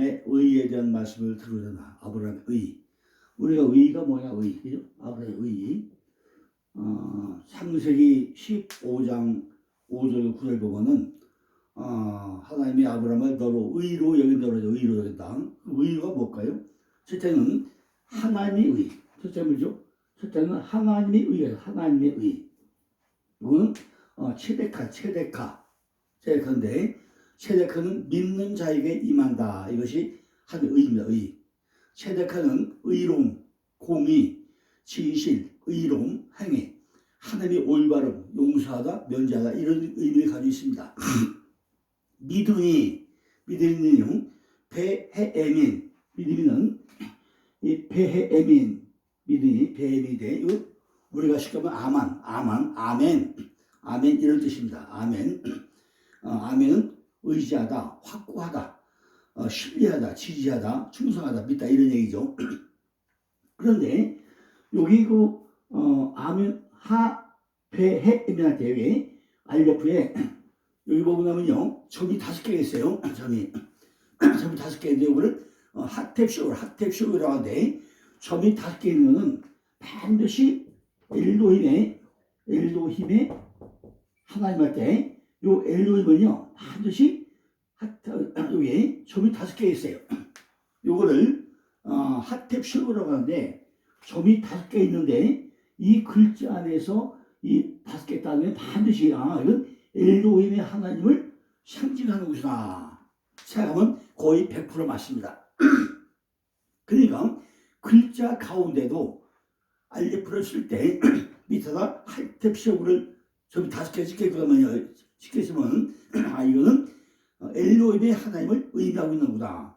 아브라함의 의에 대한 말씀을 들으려나. 아브라함의 의. 우리가 의가 뭐냐, 의. 그죠? 아브라함의 의. 창세기 15장 5절 9절 보면은 하나님이 아브라함을 너로 의로 여긴다고 하죠. 의로 여긴다. 의가 뭘까요? 첫째는 하나님의 의. 첫째 뭐죠? 첫째는 하나님의 의예요. 하나님의 의. 이거는 체데카인데 체데카는 믿는 자에게 임한다. 이것이 한 의입니다. 의. 체데카는 의로움, 공의, 진실, 의로움, 행위, 하나님의 올바름, 용서하다, 면제하다 이런 의미를 가지고 있습니다. 믿음이는요 배해에민, 믿음이는 이 배해에민, 믿음이 배해민이 돼. 이거 우리가 쉽게 하면 아멘 이런 뜻입니다. 아멘은 의지하다, 확고하다, 신뢰하다, 지지하다, 충성하다, 믿다 이런 얘기죠. 그런데 여기 아멘 배해에민한테 알레프에 여기 보면요 점이 5개가 있어요. 점이 5개인데 이거를 핫탭쇼라고 하는데 점이 5개 있는 거는 반드시 엘로힘의 하나님한테 요 엘로힘은요 반드시 여기 점이 5개 있어요. 요거를 핫탭쇼라고 하는데 점이 5개 있는데 이 글자 안에서 이 5개 단어에 반드시 이건 엘로힘의 하나님을 상징하는 것이다 생각하면 거의 100% 맞습니다. 그러니까 글자 가운데도 알레프를 쓸 때 밑에다 핫탭쇼를 점이 5개 찍혀있으면 이거는 엘로힘의 하나님을 의미하고 있는구나.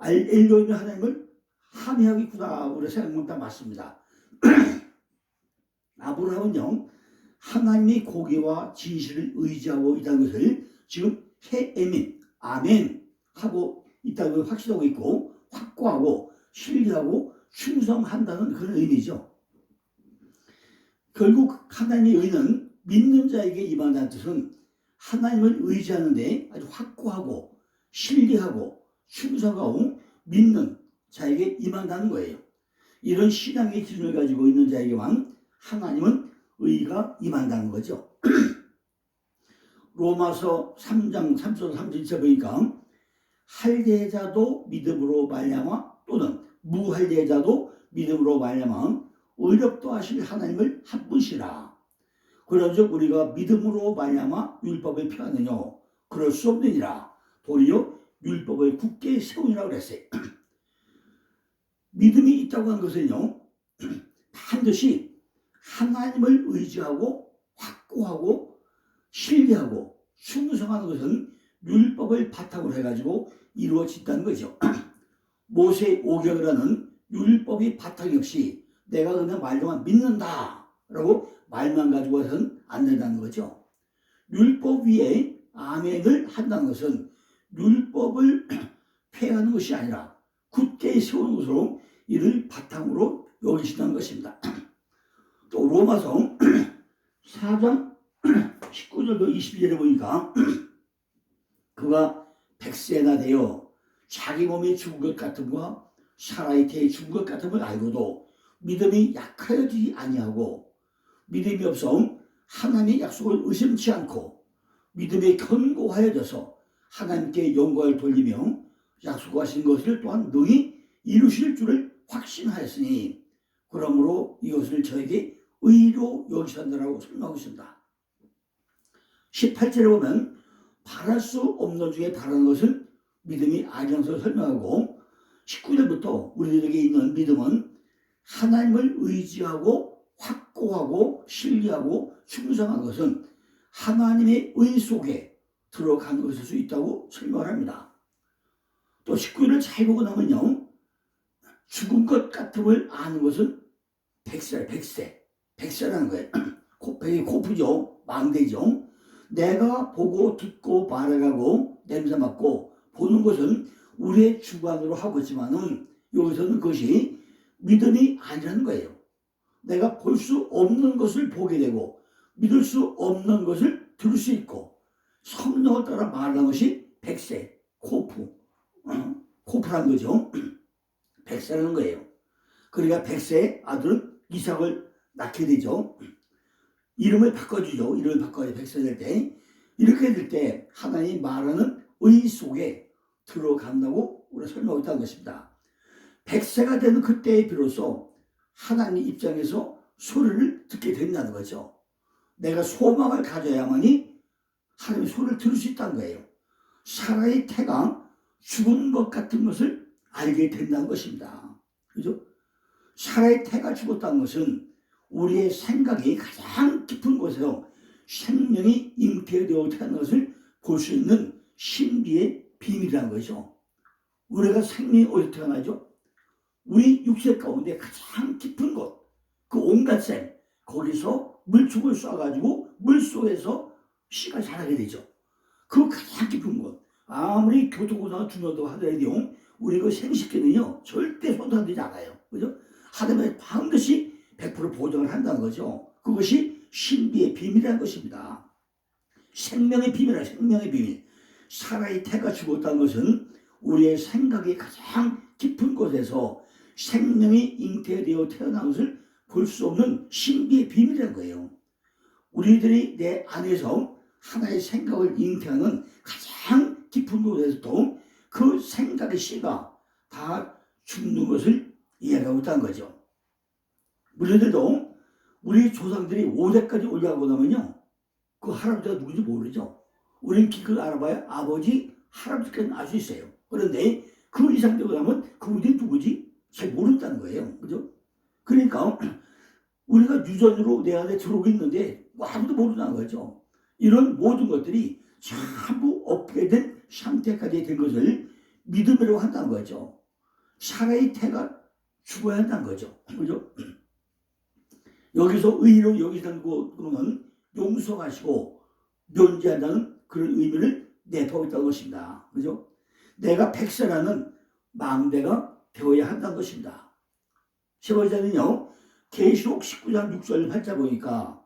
엘로힘의 하나님을 함의하고 있구나. 우리 생각하면 다 맞습니다. 아브라함은요 하나님의 고개와 진실을 의지하고 있다는 것을 지금 해에민 아멘 하고 있다는 걸 확신하고 있고 확고하고 신뢰하고 충성한다는 그런 의미죠. 결국 하나님의 의는 믿는 자에게 임한다는 뜻은 하나님을 의지하는데 아주 확고하고 신뢰하고 충성하고 믿는 자에게 임한다는 거예요. 이런 신앙의 기준을 가지고 있는 자에게만 하나님은 의가 임한다는 거죠. 로마서 3장 3절 31절 보니까 할례자도 믿음으로 말미암아 또는 무할례자도 믿음으로 말미암아 의롭다 하실 하나님을 한 분이시라. 그런즉 우리가 믿음으로 말미암아 율법을 폐하느냐 그럴 수 없느니라. 도리어 율법을 굳게 세우니라 그랬어요. 믿음이 있다고 하는 것은요 반드시 하나님을 의지하고 확고하고 신뢰하고 충성하는 것은 율법을 바탕으로 해가지고 이루어진다는 거죠. 모세 오경이라는 율법이 바탕이 없이 내가 그냥 말로만 믿는다 라고 말만 가지고 해서는 안 된다는 거죠. 율법 위에 아멘을 한다는 것은 율법을 폐하는 것이 아니라 굳게 세우는 것으로 이를 바탕으로 여기신다는 것입니다. 또 로마서 4장 19절도 22절에 보니까 그가 100세나 되어 자기 몸이 죽은 것 같음과 사라의 태에 죽은 것 같음을 알고도 믿음이 약하여지지 아니하고 믿음이 없어 하나님의 약속을 의심치 않고 믿음에 견고하여져서 하나님께 영광을 돌리며 약속하신 것을 또한 능히 이루실 줄을 확신하였으니 그러므로 이것을 저에게 의로 여기신다라고 설명하고 있습니다. 18절에 보면 바랄 수 없는 중에 바라는 것은 믿음이 아니라는 것을 설명하고 19절부터 우리들에게 있는 믿음은 하나님을 의지하고 확고하고 신뢰하고 충성한 것은 하나님의 의 속에 들어가는 것일 수 있다고 설명을 합니다. 또 19절을 잘 보고 나면요 죽은 것 같음을 아는 것은 100세라는 거예요. 코프죠. 망대죠. 내가 보고 듣고 말해가고 냄새 맡고 보는 것은 우리의 주관으로 하고 있지만은 여기서는 그것이 믿음이 아니라는 거예요. 내가 볼 수 없는 것을 보게 되고 믿을 수 없는 것을 들을 수 있고 성령을 따라 말하는 것이 100세, 코프, 코프란 거죠. 백세라는 거예요. 그러니까 백세의 아들은 이삭을 낳게 되죠. 이름을 바꿔주죠. 이름을 바꿔야 백세 될 때. 이렇게 될 때 하나님이 말하는 의 속에 들어간다고 우리가 설명하고 있다는 것입니다. 백세가 되는 그때에 비로소 하나님 입장에서 소리를 듣게 된다는 거죠. 내가 소망을 가져야만이 하나님의 소리를 들을 수 있다는 거예요. 사라의 태가 죽은 것 같은 것을 알게 된다는 것입니다. 그죠? 사라의 태가 죽었다는 것은 우리의 생각이 가장 깊은 곳에서 생명이 잉태되어 태어난 것을 볼 수 있는 신비의 비밀이라는 거죠. 우리가 생명이 어디서 태어나죠? 우리 육체 가운데 가장 깊은 곳, 그 온갖 샘, 거기서 물축을 쏴가지고 물속에서 씨가 자라게 되죠. 그 가장 깊은 곳, 아무리 교토고나 중요하다고 하더라도 우리 그 생식기는요 절대 손상되지 않아요. 그죠? 하나님의 반드시 100% 보장을 한다는 거죠. 그것이 신비의 비밀이라는 것입니다. 생명의 비밀이라 생명의 비밀. 사라의 태가 죽었다는 것은 우리의 생각이 가장 깊은 곳에서 생명이 잉태되어 태어난 것을 볼 수 없는 신비의 비밀이라는 거예요. 우리들이 내 안에서 하나의 생각을 잉태하는 가장 깊은 곳에서도 그 생각의 씨가 다 죽는 것을 이해하고 있다는 거죠. 우리들도 우리 조상들이 5대까지 올라가고 나면요 그 할아버지가 누군지 모르죠. 우리는 기껏 알아봐야 아버지, 할아버지까지는 알 수 있어요. 그런데 그 이상 되고 나면 그분이 누구지? 잘 모른다는 거예요. 그죠? 그러니까 우리가 유전으로 내 안에 들어오고 있는데 아무도 모른다는 거죠. 이런 모든 것들이 전부 업그레이드 상태까지 된 것을 믿음이라고 한다는 거죠. 사라의 태가 죽어야 한다는 거죠. 그죠? 여기서 의로 여기서는 그러면 용서하시고 면제한다는 그런 의미를 내포하고 있다는 것입니다. 그죠? 내가 백세라는 망대가 되어야 한다는 것입니다. 세 번째는요, 계시록 19장 6절 8절 보니까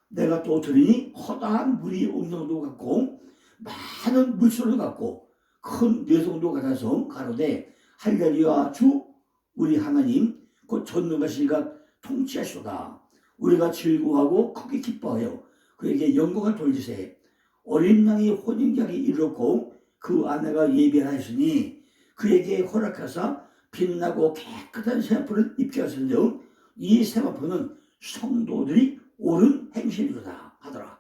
내가 또 들으니 커다란 물이 음성도 같고 많은 물소리도 같고 큰 뇌성도 같아서 가로되 할렐루야 주 우리 하나님 곧 전능하시니가 통치하시도다. 우리가 즐거워하고 크게 기뻐하여 그에게 영광을 돌리세. 어린 양이 혼인기한이 이르렀고 그 아내가 예비하였으니 그에게 허락하사 빛나고 깨끗한 세마포를 입게 하셨는데 이 세마포는 성도들이 옳은 행실이로다 하더라.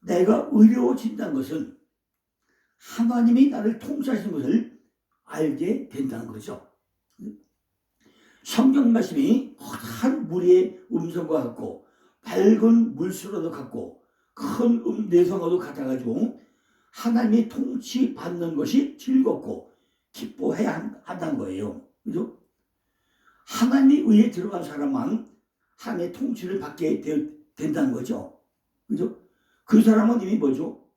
내가 의로워진다는 것은 하나님이 나를 통치하시는 것을 알게 된다는 거죠. 성경 말씀이 큰 물의 음성과 같고 밝은 물소리도 같고 큰 내성과도 같아가지고 하나님이 통치받는 것이 즐겁고 기뻐해야 한다는 거예요. 그죠? 하나님의 의에 들어간 사람만 하나님의 통치를 받게 된다는 거죠. 그죠? 그 사람은 이미 뭐죠?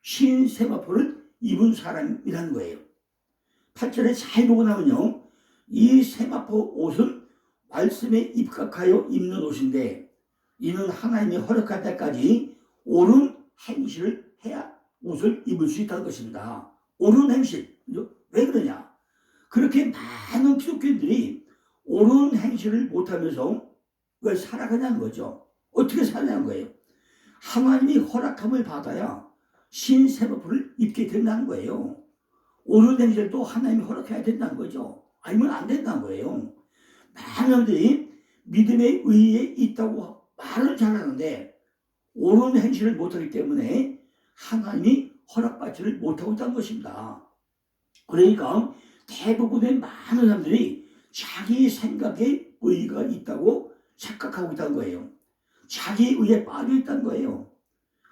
흰 세마포를 입은 사람이라는 거예요. 8절에 잘 보고 나면요. 이 세마포 옷은 말씀에 입각하여 입는 옷인데 이는 하나님이 허락할 때까지 옳은 행실을 해야 옷을 입을 수 있다는 것입니다. 옳은 행실. 그죠? 왜 그러냐? 그렇게 많은 기독교인들이 옳은 행실을 못하면서 왜 살아가냐는 거죠. 어떻게 살아냐는 거예요. 하나님이 허락함을 받아야 신세마포를 입게 된다는 거예요. 옳은 행실도 하나님이 허락해야 된다는 거죠. 아니면 안 된다는 거예요. 많은 사람들이 믿음의 의에 있다고 말을 잘하는데 옳은 행실을 못하기 때문에 하나님이 허락받지를 못하고 있다는 것입니다. 그러니까 대부분의 많은 사람들이 자기 생각에 의의가 있다고 착각하고 있다는 거예요. 자기 의에 빠져 있다는 거예요.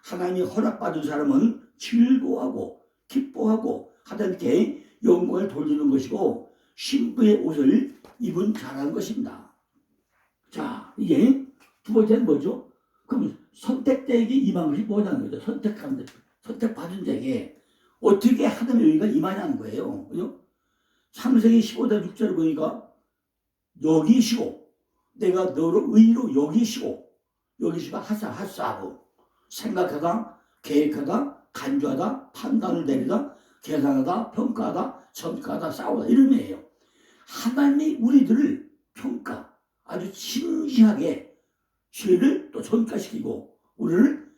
하나님이 허락받은 사람은 즐거워하고 기뻐하고 하나님께 영광을 돌리는 것이고 신부의 옷을 입은 자라는 것입니다. 자, 이게 두 번째는 뭐죠? 그럼 선택자에게 임한 것이 뭐냐는 거죠. 선택받은 자에게 어떻게 하나님의 의가 임하냐는 거예요. 그죠? 창세기 15장 6절을 보니까 여기시고 내가 너를 의로 여기시고 하사하고 생각하다 계획하다 간주하다 판단을 내리다 계산하다, 평가하다, 전가하다, 싸우다 이런 의미예요. 하나님이 우리들을 평가, 아주 진지하게 죄를 또 전가시키고 우리를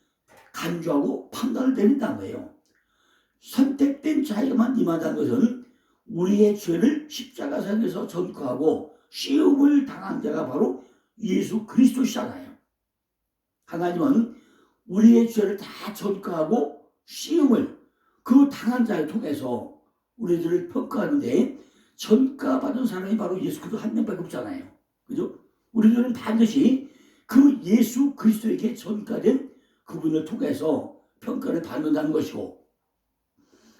간주하고 판단을 내린다는 거예요. 선택된 자에게만 임한다는 것은 우리의 죄를 십자가상에서 전가하고 시험을 당한 자가 바로 예수 그리스도시잖아요. 하나님은 우리의 죄를 다 전가하고 시험을 그 당한 자를 통해서 우리들을 평가하는데 전가받은 사람이 바로 예수 그리스도 한 명밖에 없잖아요. 그죠? 우리들은 반드시 그 예수 그리스도에게 전가된 그분을 통해서 평가를 받는다는 것이고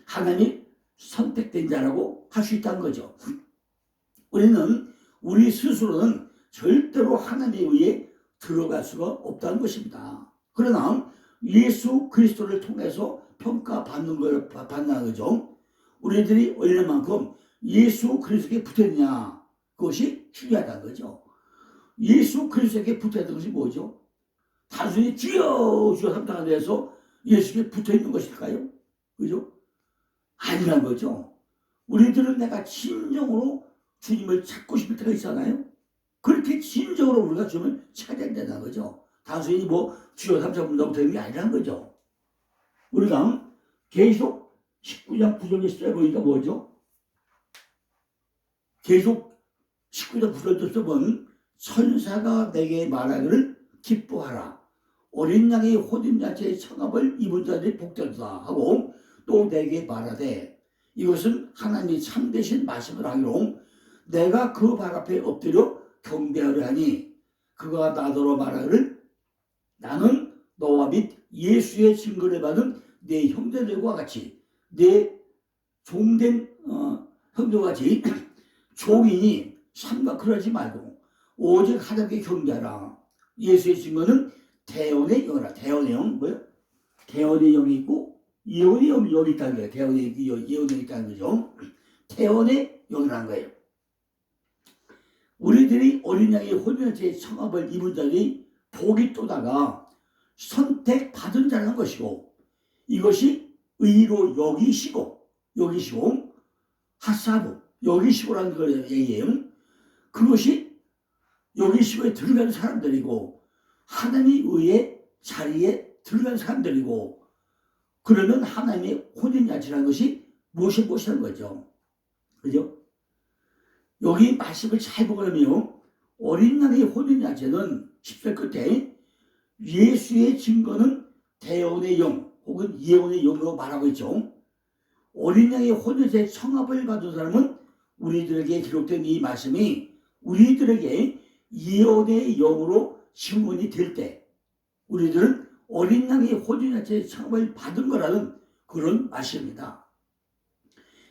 하나님이 선택된 자라고 할 수 있다는 거죠. 우리는 우리 스스로는 절대로 하나님에 의해 들어갈 수가 없다는 것입니다. 그러나 예수 그리스도를 통해서 평가받는 걸 받는 거죠. 우리들이 얼마만큼 예수 그리스도에게 붙었냐 그것이 중요하다는 거죠. 예수 그리스도에게 붙어있는 것이 뭐죠? 단순히 주여 주여 삼탄에 대해서 예수에게 붙어있는 것일까요? 그죠? 아니란 거죠. 우리들은 내가 진정으로 주님을 찾고 싶을 때가 있잖아요. 그렇게 진정으로 우리가 주님을 찾아야 된다는 거죠. 단순히 뭐 주여 삼탄 부른다고 되는 게 아니란 거죠. 우리가 계속 19장 9절 10절 보니까 뭐죠? 계속 19장 9절부터 보면 천사가 내게 말하기를 기뻐하라. 어린 양의 혼인잔치의 청합을 입은 자들이 복되다 하고 또 내게 말하되 이것은 하나님이 참되신 말씀을 하기로 내가 그 발 앞에 엎드려 경배하려 하니 그가 나더러 말하기를 나는 너와 및 예수의 증거를 받은 내 형제들과 같이 내 종된 형제와 같이 종이니 삼각하지 말고 오직 하나님께 경배하라. 예수의 증거는 대언의 영이라. 대언의 영 뭐요? 대언의 영이 있고 예언의 영이 있다는 거예요. 대언의 예언이 있다는 거죠. 대언의 영이라는 거예요. 우리들이 어린 양의 혼인잔치의 청합을 입은 자들이 복이 또다가 선택받은 자라는 것이고 이것이 의로 여기시고 하사부 여기시고라는 거예요. 그것이 여기시고에 들어간 사람들이고 하나님의 의의 자리에 들어간 사람들이고 그러면 하나님의 혼인잔치라는 것이 무엇이라는 거죠. 그죠? 여기 말씀을 잘 보면 어린 양의 혼인잔치는 10절 끝에 예수의 증거는 대언의 영 혹은 예언의 영으로 말하고 있죠. 어린 양의 혼인잔치의 청합을 받은 사람은 우리들에게 기록된 이 말씀이 우리들에게 예언의 영으로 증언이 될 때 우리들은 어린 양의 혼인잔치의 청합을 받은 거라는 그런 말씀입니다.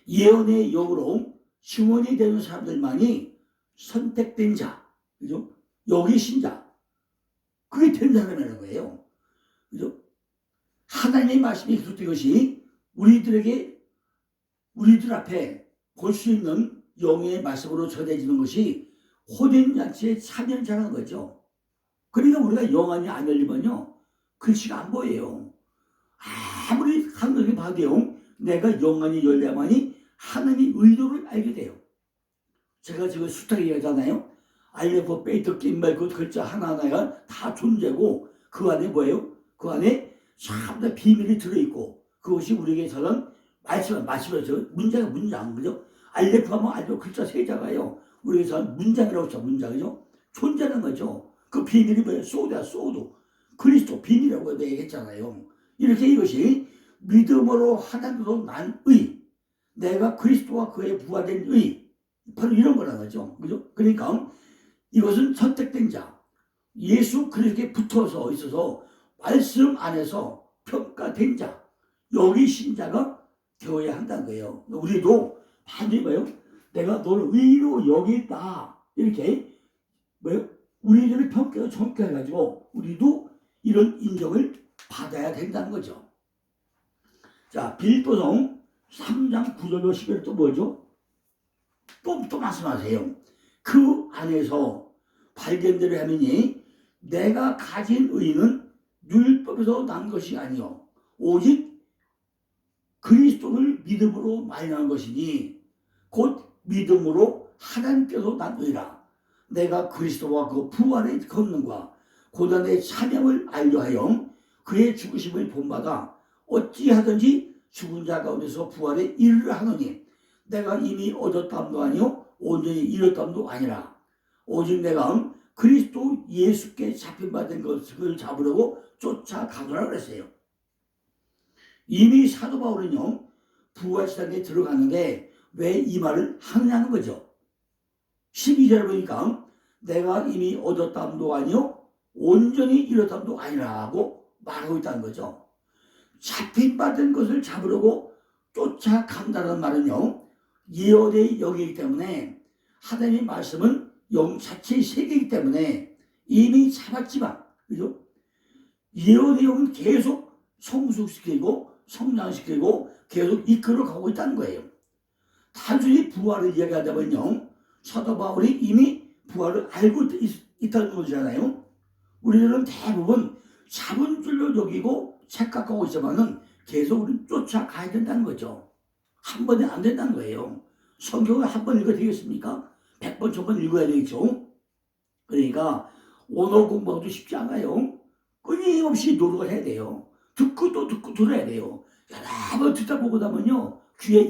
예언의 영으로 증언이 되는 사람들만이 선택된 자, 그죠? 여기신 자, 그게 된 사람이라는 거예요. 그죠? 하나님의 말씀이 기록된 것이 우리들 앞에 볼 수 있는 영의 말씀으로 전해지는 것이 혼인잔치에 참여자라는 거죠. 그러니까 우리가 영안이 안 열리면요 글씨가 안 보여요. 아무리 하늘이 봐도요 내가 영안이 열려야만이 하나님의 의도를 알게 돼요. 제가 지금 수탁 얘기하잖아요. 알레포 베이터 낀말 그 글자 하나하나가 다 존재고 그 안에 뭐예요? 그 안에 참다 비밀이 들어있고 그것이 우리에게서는 말씀에서 문장 그죠? 알레포 하면 알레포 글자 세 자가요 우리에게서는 문장이라고 했죠. 문장 그죠? 존재하는 거죠. 그 비밀이 뭐예요? 소드 그리스도 비밀이라고 얘기했잖아요. 이렇게 이것이 믿음으로 하나님으로 난 의 내가 그리스도와 그의 부활된 의 바로 이런 거라는 거죠. 그죠? 그러니까 이것은 선택된 자 예수 그리스도에 붙어서 있어서 말씀 안에서 평가된 자 여기신 자가 되어야 한다는 거예요. 우리도 반드시 뭐예요? 내가 너를 의로 여기다 이렇게 뭐예요? 우리들을 평가해가지고 우리도 이런 인정을 받아야 된다는 거죠. 자, 빌립보서 3장 9절로 10절 또 뭐죠? 또 말씀하세요. 그 안에서 발견되려 하느니 내가 가진 의는 율법에서 난 것이 아니요 오직 그리스도 그리스도를 믿음으로 말미암은 것이니 곧 믿음으로 하나님께서 낳으리라. 내가 그리스도와 그 부활의 권능과 고난의 찬양을 알려하여 그의 죽으심을 본받아 어찌하든지 죽은 자 가운데서 부활에 이르려 하노니 내가 이미 얻었담도 아니요 온전히 이뤘담도 아니라 오직 내가 그리스도 예수께 잡힌받은 것을 잡으려고 쫓아가더라 그랬어요. 이미 사도 바울은요 부활시장에 들어가는데 왜 이 말을 하느냐는 거죠. 12절에 보니까 내가 이미 얻었담도 아니요 온전히 이뤘담도 아니라고 말하고 있다는 거죠. 잡힌받은 것을 잡으려고 쫓아간다는 말은요 예언의 영이기 때문에 하나님의 말씀은 영 자체의 세계이기 때문에 이미 잡았지만 그죠? 예언의 영은 계속 성숙시키고 성장시키고 계속 이끌어가고 있다는 거예요. 단순히 부활을 이야기하자면요 사도 바울이 이미 부활을 알고 있다는 거잖아요. 우리들은 대부분 잡은 줄로 여기고 착각하고 있지만은 계속 우리는 쫓아가야 된다는 거죠. 한 번에 안 된다는 거예요. 성경을 한 번 읽어야 되겠습니까? 100번, 1000번 읽어야 되겠죠. 그러니까 언어 공부하기도 쉽지 않아요. 끊임없이 노력을 해야 돼요. 듣고 또 듣고 들어야 돼요. 여러 번 듣다 보고 나면요 귀에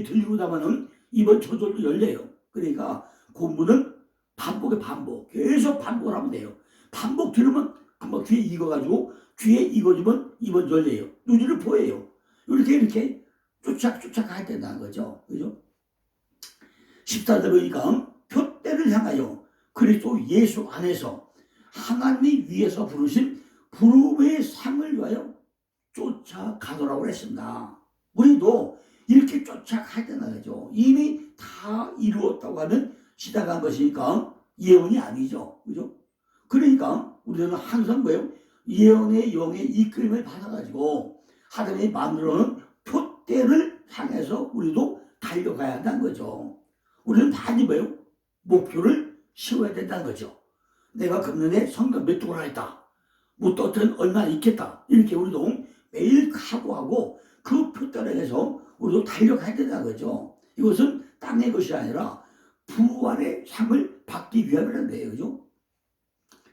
들리고 나면은 입은 저절로 열려요. 그러니까 공부는 반복에 반복 계속 반복을 하면 돼요. 반복 들으면 금방 귀에 익어가지고 귀에 익어지면 입은 열려요. 눈으로 보여요. 이렇게 쫓아가야 된다는 거죠. 그죠? 14절 보니까 표대를 향하여 그리스도 예수 안에서 하나님이 위에서 부르신 부름의 상을 위하여 쫓아가더라고 했습니다. 우리도 이렇게 쫓아가야 된다는 거죠. 이미 다 이루었다고 하면 지나간 것이니까 예언이 아니죠. 그죠? 그러니까 우리는 항상 뭐예요? 예언의 영의 이끌림을 받아가지고 하나님이 만들어놓은 표대를 향해서 우리도 달려가야 한다는 거죠. 우리는 반드시 뭐예요? 목표를 세워야 된다는 거죠. 내가 금년에 성경 몇 독을 하겠다. 뭐 또는 얼마나 있겠다. 이렇게 우리도 매일 각오하고 그 표대를 해서 우리도 달려가야 된다는 거죠. 이것은 땅의 것이 아니라 부활의 상을 받기 위함이라는 거예요. 그죠?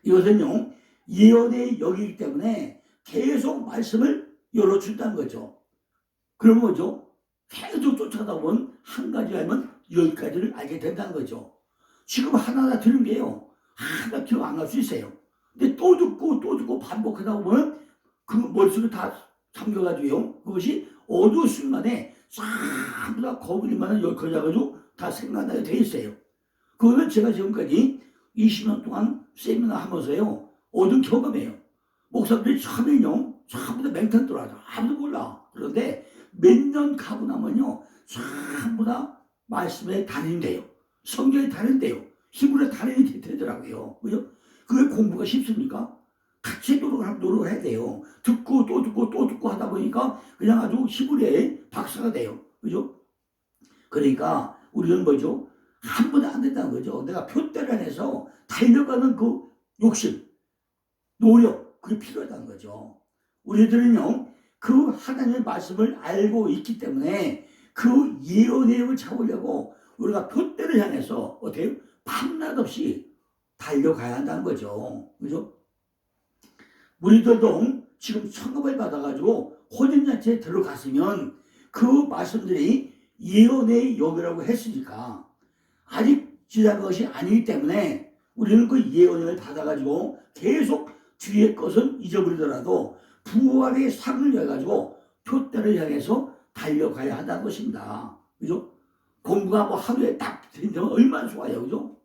이것은요 예언의 영이기 때문에 계속 말씀을 열어준다는 거죠. 그러면 뭐죠? 계속 쫓아가다 보면 한 가지 알면 10가지를 알게 된다는 거죠. 지금 하나하나 들은 게요 하나 기억 안 날 수 있어요. 근데 또 듣고 반복하다 보면 그 머릿속에 다 잠겨가지고요 그것이 어느 순간에 전부 다 거북이만한 10가지 가지고 다 생각나게 돼 있어요. 그거는 제가 지금까지 20년 동안 세미나 하면서요 얻은 경험이에요. 목사들이 처음에는요 전부 다 맹탕 들어가죠. 아무도 몰라. 그런데 몇 년 가고 나면요 전부 다 말씀에 달인돼요. 성경에 달인돼요. 히브리어 달인이 되더라고요. 그죠? 그게 공부가 쉽습니까? 같이 노력을 해야 돼요. 듣고 또 듣고 하다 보니까 그냥 아주 히브리어의 박사가 돼요. 그죠? 그러니까 우리는 뭐죠? 한 번에 안 된다는 거죠. 내가 표대를 안에서 달려가는 그 욕심, 노력, 그게 필요하다는 거죠. 우리들은요, 그 하나님의 말씀을 알고 있기 때문에 그 예언의 영을 잡으려고 우리가 표대를 향해서 어때요? 밤낮 없이 달려가야 한다는 거죠. 그죠? 우리들도 지금 청급을 받아가지고 혼인잔치에 들어갔으면 그 말씀들이 예언의 영이라고 했으니까 아직 지난 것이 아니기 때문에 우리는 그 예언을 받아가지고 계속 뒤의 것은 잊어버리더라도 부활의 상을 내가지고 표대를 향해서 달려가야 한다는 것입니다. 그죠? 공부가 뭐 하루에 딱 된다면 얼마나 좋아요. 그죠?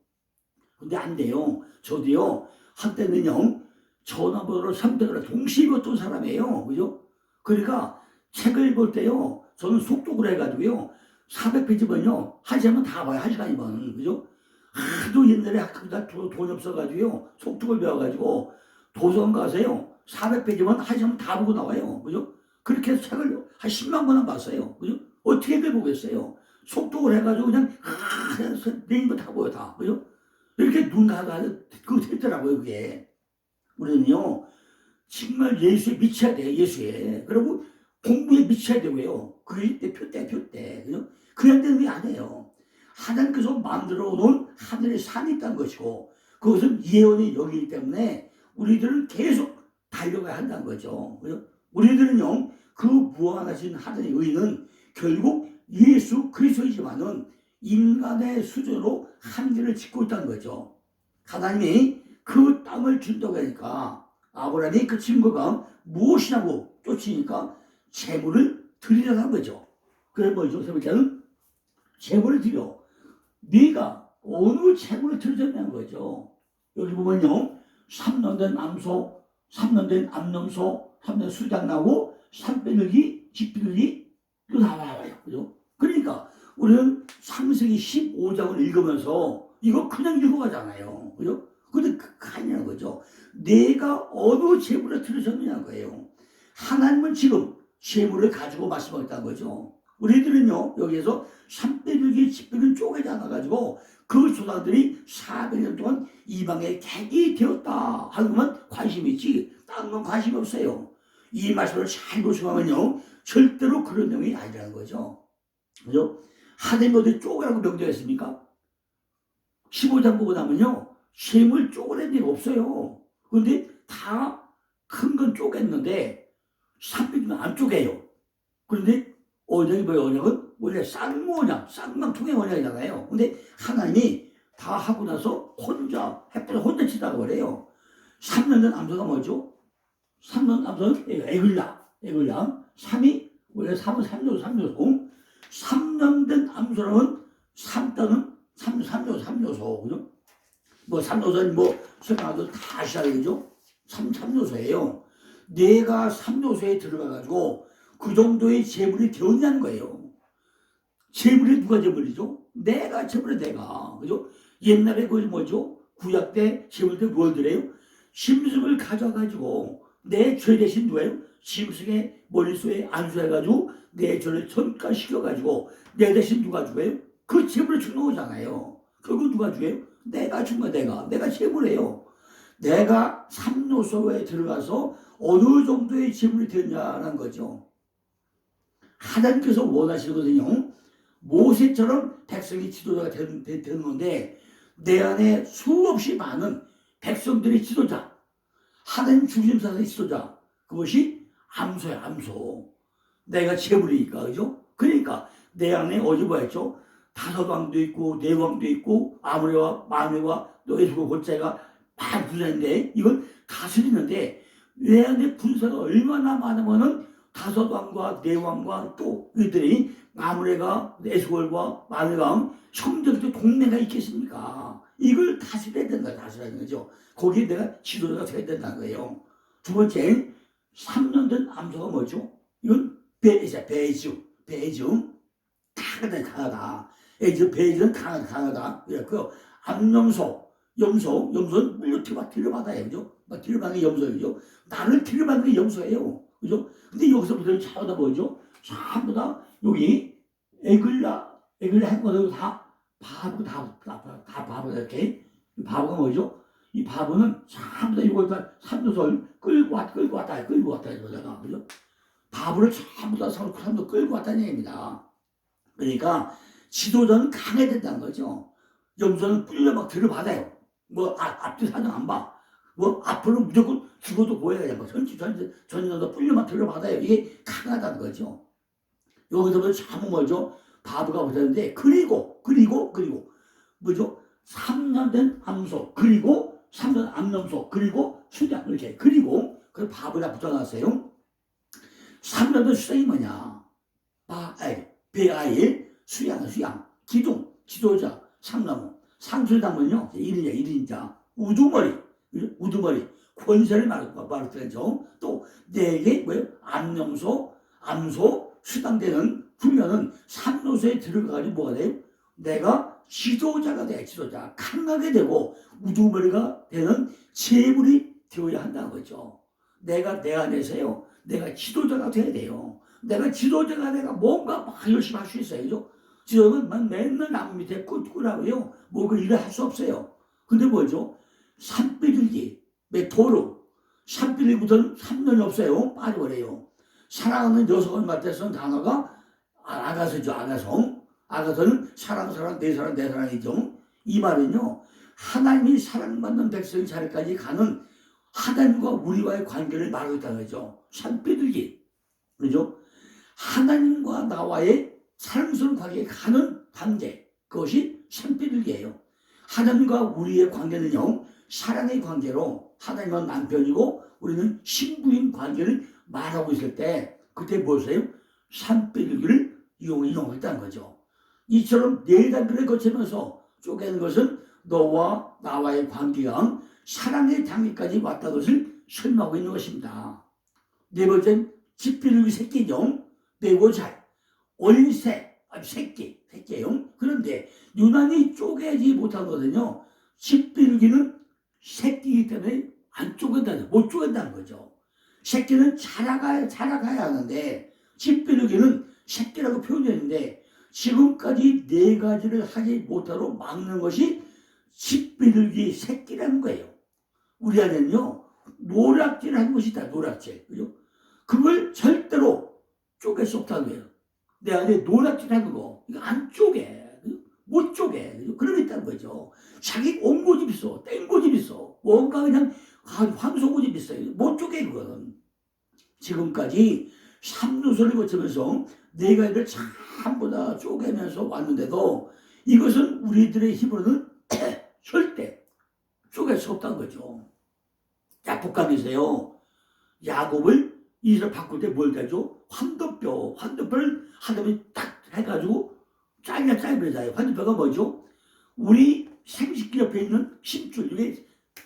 근데 안 돼요. 저도요, 한때는요, 전화번호를 300을 동시에 읽었던 사람이에요. 그죠? 그러니까 책을 볼 때요, 저는 속독을 해가지고요, 400페이지면요, 한 시간만 다 봐요. 한 시간이면. 그죠? 하도 옛날에 학교다 돈이 없어가지고요, 속독을 배워가지고, 도서관 가서요, 400페이지면 한 시간 다 보고 나와요. 그죠? 그렇게 해서 책을 한 10만 권은 봤어요. 그죠? 어떻게 배우겠어요? 속독을 해가지고 그냥, 내일부터 다 보여, 다. 그죠? 이렇게 눈 감아서 그거 됐더라고요, 그게. 우리는요, 정말 예수에 미쳐야 돼요, 예수에. 그리고 공부에 미쳐야 되고요. 그게 대표 때. 그죠? 그냥 되는 게 아니에요. 하나님께서 만들어 놓은 하늘의 산이 있다는 것이고, 그것은 예언의 영이기 때문에 우리들은 계속 달려가야 한다는 거죠. 그죠? 우리들은요, 그 무한하신 하늘의 의는 결국 예수 그리스도이지만은 인간의 수준으로 한계를 짓고 있다는 거죠. 하나님이 그 땅을 준다고 하니까 아브라함이 그 증거가 무엇이냐고 쫓으니까 제물을 드리라는 거죠. 그래 뭐죠? 세 번째는 제물을 드려. 네가 어느 제물을 드리냐는 거죠. 여기 보면요, 3년 된 암소, 3년 된 암염소, 3년 수장 나고 산빼들기, 집비들기 이거 나와요. 그죠? 그러니까 우리는 창세기 15장을 읽으면서 이거 그냥 읽어가잖아요. 그죠? 근데 그게 아니라는 거죠. 내가 어느 제물을 들으셨느냐는 거예요. 하나님은 지금 제물을 가지고 말씀하겠다는 거죠. 우리들은요, 여기에서 산빼들기, 집비는 쪼개지 않아가지고 그 조상들이 400년 동안 이방의 객이 되었다 하는 것만 관심이 있지 다른 건 관심이 없어요. 이 말씀을 잘 보시면요, 절대로 그런 내용이 아니라는 거죠. 그죠? 하나님 어디 쪼개라고 명령했습니까? 15장 보고 나면요, 셈을 쪼개는 데가 없어요. 그런데 다 큰 건 쪼갰는데 산빼기는 안 쪼개요. 그런데 언약이 뭐예요? 언약은 원래 쌍모언약, 쌍방통의 언약이잖아요. 근데 하나님이 다 하고 나서 혼자 치다가 그래요. 3년 된 암소가 뭐죠? 3년 암소는 에글라. 3이 원래 3은 3요소. 3년 된 암소라면 3단은 3요소. 그죠? 뭐 3요소는 뭐 설명하도 다 아시잖아요. 그죠? 3요소예요. 내가 3요소에 들어가가지고 그 정도의 재물이 되었냐는 거예요. 재물이 누가 재물이죠? 내가 재물이 내가. 그죠? 옛날에 그 뭐죠? 구약 때 재물 때 뭘 드려요? 짐승을 가져가지고 내 죄 대신 누가요? 짐승의 머릿속에 안수해가지고 내 죄를 전가시켜가지고 내 대신 누가 죽어요? 그 재물을 주는 거잖아요. 결국 누가 죽어요? 내가 준 거 내가 재물이에요. 내가 삼요소에 들어가서 어느 정도의 재물이 되느냐는 거죠. 하나님께서 원하시거든요. 모세처럼 백성이 지도자가 되는 건데 내 안에 수없이 많은 백성들의 지도자, 하나님 중심사의 지도자, 그것이 암소야, 암소. 내가 재물이니까, 그죠? 그러니까 내 안에 어디 뭐였죠? 5왕도 있고 4왕도 있고 아므리와 마므리와 또 에스고 골짜기가 막 분산인데 이걸 다스리는데 내 안에 분사가 얼마나 많으면은 5왕과 4왕과 또 이들이 아므레가 에스골과 마므리가 형제들 동맹가 있겠습니까? 이걸 다스려야 된다, 다스려야 되는 거죠. 거기에 내가 지도자가 되어야 된다는 거예요. 두 번째, 3년 된 암소가 뭐죠? 이건 배즈. 강하다. 배즈는 강하다. 그 암염소, 염소는 물로 들여받아요. 그죠? 막 들여받는 게 염소이죠. 나를 들여받는 게 염소예요. 그죠? 근데 여기서부터 차오다 뭐죠? 전부 다 여기 에글라 한 거는 다 바보 이렇게. 바보가 뭐죠? 이 바보는 전부 다 이걸 다 삼도설 끌고 왔다 이거잖아. 그죠? 바보를 전부 다 삼도 끌고 왔다는 얘기입니다. 그러니까 지도자는 강해야 된다는 거죠. 염소는 끌려 막 들어받아요. 뭐 앞뒤 사정 안 봐. 뭐 앞으로 무조건 죽어도 보여야 돼. 뭐 전진도 끌려만 들어받아요. 이게 강하다는 거죠. 여기서부터 참 뭐죠? 바보가 보자는데 그리고 뭐죠? 3년 된 암소 그리고 3년 암염소 그리고 수장 이렇게 그리고 그 바보가 붙여놨어요. 3년 된 수장이 뭐냐? 배아일 수양 기둥 지도자 상나무 상술당은요 1인자 우두머리 권세를 말했죠. 또 4개 뭐예요? 암소 수당되는 훈련은 3요소에 들어가가지고 뭐가 돼요? 내가 지도자가 돼. 지도자 강하게 되고 우두머리가 되는 재물이 되어야 한다는 거죠. 내가 내 안에서요 내가 지도자가 돼야 돼요. 내가 지도자가 내가 뭔가 막 열심히 할 수 있어요. 그죠? 지도자는 맨날 나무 밑에 꿀꿀하고요. 뭐 그 일을 할 수 없어요. 근데 뭐죠? 산비둘기, 도로, 산비둘기부터는 3년이 없어요. 빠져버려요. 사랑하는 여성을 맞대 쓴 단어가 아가서죠. 아가성. 아가서는 사랑, 사랑, 내 사랑, 내 사랑이죠. 이 말은요, 하나님이 사랑받는 백성의 자리까지 가는 하나님과 우리와의 관계를 말하고 있다는 거죠. 산비둘기. 그죠? 하나님과 나와의 사랑스러운 관계에 가는 관계. 그것이 산비둘기예요. 하나님과 우리의 관계는요, 사랑의 관계로 하나님은 남편이고 우리는 신부인 관계를 말하고 있을 때 그때 무엇이에요? 산비둘기를 이용했다는 거죠. 이처럼 네 단계를 거치면서 쪼개는 것은 너와 나와의 관계가 사랑의 단계까지 왔다는 것을 설명하고 있는 것입니다. 네 번째는 집비둘기 새끼죠. 매고 잘 어린 새끼예요. 그런데 유난히 쪼개지 못한 거거든요. 집비둘기는 새끼이기 때문에 안 쪼갠다는, 못 쪼갠다는 거죠. 새끼는 자라가야 하는데 집비둘기는 새끼라고 표현했는데 지금까지 네 가지를 하지 못하도록 막는 것이 집비둘기 새끼라는 거예요. 우리 안에는요, 노략질 하는 것이 있다, 노략질. 그죠? 그걸 절대로 쪼갤 수 없다는 거예요. 내 안에 노략질 하는 거, 이거 안 쪼개. 못 쪼개. 그런 게 있다는 거죠. 자기 옹고집 있어, 땡고집 있어, 뭔가 그냥 황소고집 있어요. 못 쪼개, 그거는. 지금까지 3누설을 거치면서 네 가지를 전부 다 쪼개면서 왔는데도 이것은 우리들의 힘으로는 절대 쪼갤 수 없다는 거죠. 약복감이세요. 야곱을 이스라엘 바꿀 때 뭘 대죠? 환도뼈를 하나님이 딱 해가지고 잘라버려요. 환도뼈가 뭐죠? 우리 생식기 옆에 있는 심줄, 이게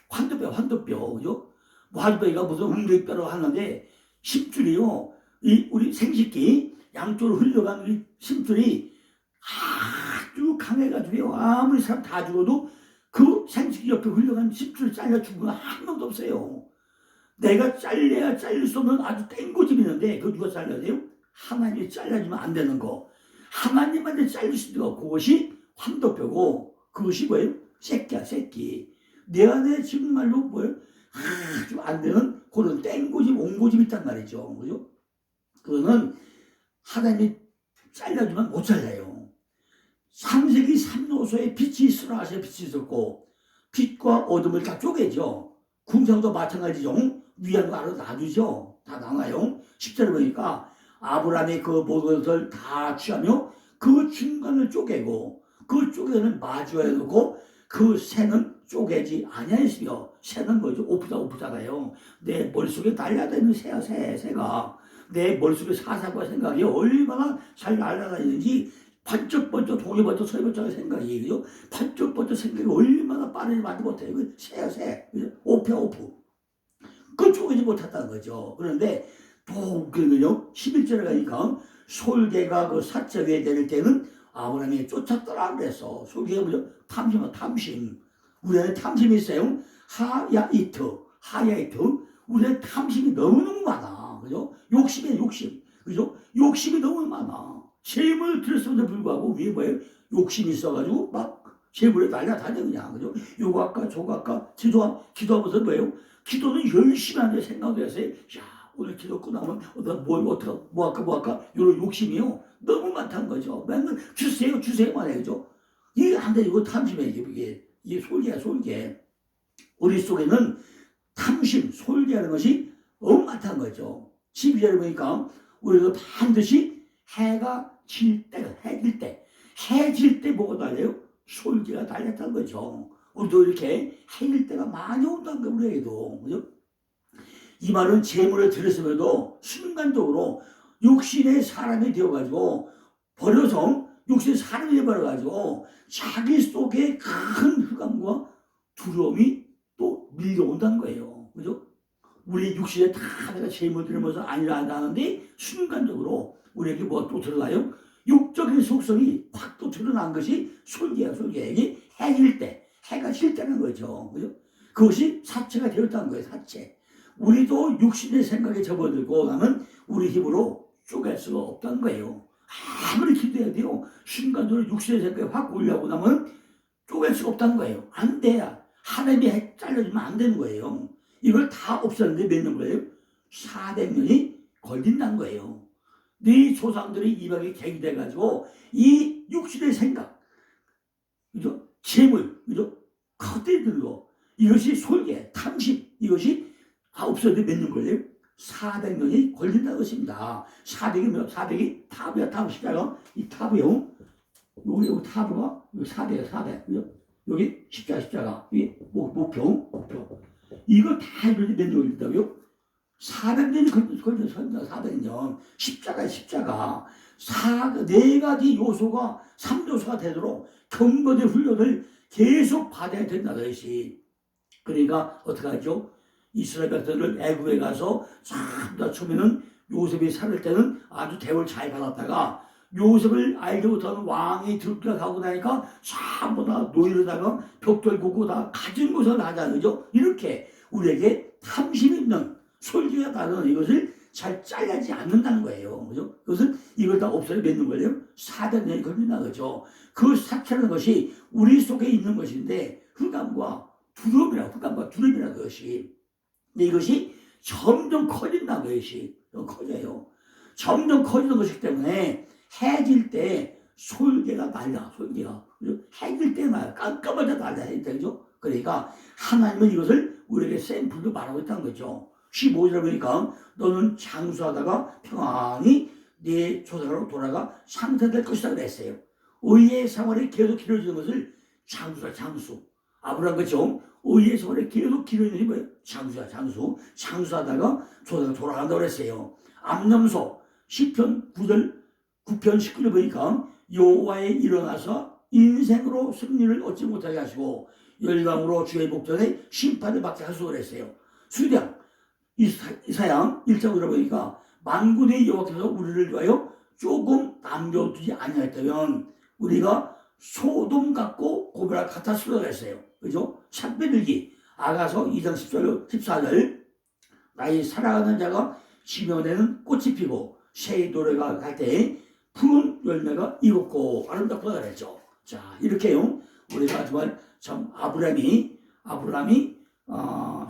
환도뼈, 그죠? 뭐 환도뼈가 무슨 웅덩이뼈라고 하는데 심줄이요. 이 우리 생식기 양쪽으로 흘러간 이 심줄이 아주 강해가지고요. 아무리 사람 다 죽어도 그 생식기 옆에 흘러간 심줄을 잘라 죽은 건 한 명도 없어요. 내가 잘려야 잘릴 수 없는 아주 땡고집이 있는데 그거 누가 잘라야 돼요? 하나님이 잘라주면 안 되는 거. 하나님한테 잘릴 수 있는 거. 그것이 환도뼈고 그것이 뭐예요? 새끼야, 새끼. 내 안에 정말로 뭐예요? 아주 안 되는 그런 땡고집, 옹고집이 있단 말이죠. 그죠? 그거는 하나님이 잘라주면 못 잘라요. 창세기 3요소에 빛이 있으라 하셔. 빛이 있었고 빛과 어둠을 다 쪼개죠. 궁상도 마찬가지죠. 위안과 아래로 놔두죠. 다 나와요. 10절을 보니까 아브라함이 그 모든 것을 다 취하며 그 중간을 쪼개고 그 쪼개는 마주해 놓고 그 새는 쪼개지 아니하였으며 새는 뭐죠? 오프다가요. 내 머릿속에 날아다니는 새가 내 머릿속에 사상과 생각이 얼마나 잘 날아다니는지 번쩍번쩍 동해번쩍 서해번쩍 생각이 그죠? 번쩍번쩍 생각이 얼마나 빠르지 말지 못해요. 새야 새. 오프. 그 쪼개지 못했다는 거죠. 그런데 또 웃기는요. 11절에 가니까 솔개가 그 사체 위에 내릴 때는 아브라함이 쫓았더라 그랬어. 솔개가 뭐죠? 탐심. 우리 안에 탐심이 있어요. 하야이트. 우리 안에 탐심이 너무너무 많아. 그죠? 욕심이에요, 욕심. 그죠? 욕심이 너무 많아. 세임을 들었음에도 불구하고 위에 뭐예요? 욕심이 있어가지고 막 세물에 날라다녀 그냥. 그죠? 요거 할까 저거 할까 기도하면서 뭐예요? 기도는 열심히 하는 생각을 해서 야 오늘 기도 끝나면 뭐 할까 이런 욕심이요 너무 많다는 거죠. 맨날 주세요만 해. 그죠? 이게 안 돼. 이거 탐심이에요. 이게 솔개. 우리 속에는 탐심, 솔개하는 것이 너무 많다는 거죠. 12절에 보니까 우리가 반드시 해가 질 때 뭐가 달려요? 솔개가 달렸다는 거죠. 우리도 이렇게 해질 때가 많이 온다는 거예요. 우리에게도. 그죠? 이 말은 재물을 들였음에도 순간적으로 육신의 사람이 되어가지고 버려서 육신의 사람이 되어버려가지고 자기 속에 큰 흑암과 두려움이 또 밀려온다는 거예요. 그죠? 우리 육신에 다 내가 재물 들으면서 아니라 하는데 순간적으로 우리에게 뭐 또 들어가요? 육적인 속성이 확 또 드러난 것이 솔개야. 이게 해질 때, 해가 질 때는 거죠. 그죠? 그것이 사체가 되었다는 거예요. 사체. 우리도 육신의 생각에 접어들고 나면 우리 힘으로 쪼갤 수가 없다는 거예요. 아무리 기도해야 돼요. 순간적으로 육신의 생각에 확 올라오고 나면 쪼갤 수가 없다는 거예요. 안 돼야. 하나님이 잘라주면 안 되는 거예요. 이걸 다 없었는데 몇 년 거예요? 400년이 걸린다는 거예요. 네 조상들이 이방에 갱돼가지고 이 육신의 생각, 그죠? 재물, 그죠? 헛되는 거, 이것이 솔개, 탐심, 이것이 없어도 몇 년 걸려요? 400년이 걸린다는 것입니다. 400이 타부야, 타부 십자가. 이 타부요. 여기 타부가 400, 400. 그죠? 여기 십자가. 여기 목표. 이거 다 몇 년 걸린다고요? 400년이 걸렸습니다. 400년. 십자가. 네 가지 요소가 3요소가 되도록 경건의 훈련을 계속 받아야 된다는 것이. 그러니까 어떻게 하죠? 이스라엘 백성들 애굽에 가서 전부 다 처음에는 요셉이 살을 때는 아주 대우를 잘 받았다가 요셉을 알지 못하는 왕이 들어가고 나니까 전부 다 노예로다가 벽돌 굽고 다 가진 것을 하자는 거죠. 이렇게 우리에게 탐심 있는 솔기가 다른 이것을 잘 잘라지 않는다는 거예요. 그죠? 그것은 이걸 다 없애내는 거예요. 400년이 걸린다는 거죠. 그 사체라는 것이 우리 속에 있는 것인데 흑암과 두려움이라는 것이. 근데 이것이 점점 커진다는 것이. 커져요. 점점 커지는 것이기 때문에 해질 때 솔개가 날라. 해질 때 날라. 깜깜하게 날라. 그죠? 그러니까 하나님은 이것을 우리에게 샘플로 말하고 있다는 거죠. 15절에 보니까 너는 장수하다가 평안히 네 조상으로 돌아가 상태될 것이다 그랬어요. 의의 생활이 계속 길어지는 것을 장수. 아브라함 그죠? 의의 생활이 계속 길어지는 것이 뭐예요? 장수하다가 조상으로 돌아간다고 그랬어요. 암염소 10편 9편 19절 보니까 여호와에 일어나서 인생으로 승리를 얻지 못하게 하시고 열방으로 주의 복전에 심판을 받게 하시고 그랬어요. 수량 이사야 1장으로 보니까 만군의 여호와께서 우리를 위하여 조금 남겨두지 아니하였다면 우리가 소돔 같고 고모라 같았으리라 그랬어요. 그죠? 샷배들기 아가서 2장 14절 나의 사랑하는 자가 지면에는 꽃이 피고 새 노래가 갈 때 푸른 열매가 익었고 아름답다 그랬죠. 자 이렇게요. 우리가 정말 참 아브라함이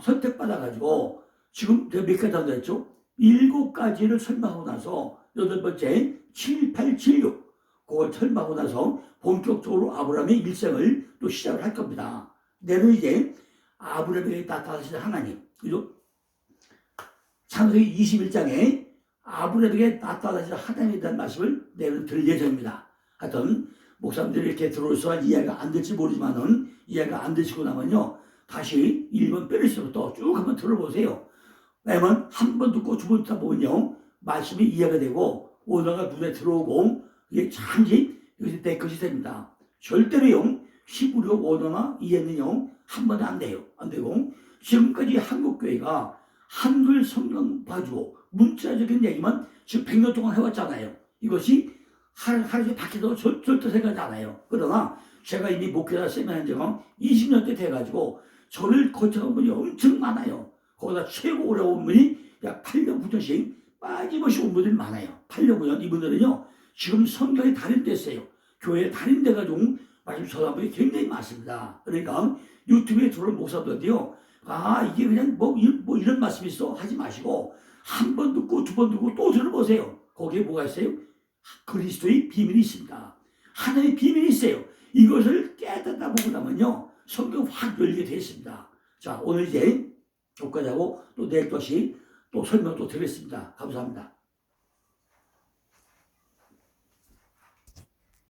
선택받아가지고 지금 몇 가지 더 했죠? 7가지를 설명하고 나서 8번째 7, 8, 7, 6 그걸 설명하고 나서 본격적으로 아브라함의 일생을 또 시작을 할 겁니다. 내는 이제 아브라함에게 나타나신 하나님, 그죠? 창세기 21장에 아브라함에게 나타나신 하나님에 대한 말씀을 내는 들을 예정입니다. 하여튼 목사님들이 이렇게 들어오셔서 이해가 안 될지 모르지만은 이해가 안 되시고 나면요 다시 1번 페르시부터 쭉 한번 들어보세요. 왜냐면 한 번 듣고 두 번 듣다 보면요 말씀이 이해가 되고 오너가 눈에 들어오고 이게 참지 여기서 내 것이 됩니다. 절대로요 히브리어 오너나 이해는요 한 번도 안 돼요. 안 되고 지금까지 한국교회가 한글 성경 봐주고 문자적인 얘기만 지금 100년 동안 해왔잖아요. 이것이 하루에 바뀌어도 절대 생각하지 않아요. 그러나 제가 이미 목회자 세미나한 지가 20년째 돼가지고 저를 거쳐간 분이 엄청 많아요. 거기다 최고 오래 온 분이 약 8년 9년씩 빠짐없이 온 분들이 많아요. 8년 9년 이분들은요 지금 성경이 달인됐어요. 교회에 달인돼가지고 말씀 전한 분이 굉장히 많습니다. 그러니까 유튜브에 들어온 목사들도요 이게 그냥 뭐 이런 말씀이 있어 하지 마시고 한 번 듣고 두 번 듣고 또 들어보세요. 거기에 뭐가 있어요? 그리스도의 비밀이 있습니다. 하나님의 비밀이 있어요. 이것을 깨닫다 보고 나면요 성경 확 열리게 되어 있습니다. 자 오늘 이제 여기까지 하고 또 내일 것이 또 설명 또 드리겠습니다. 감사합니다.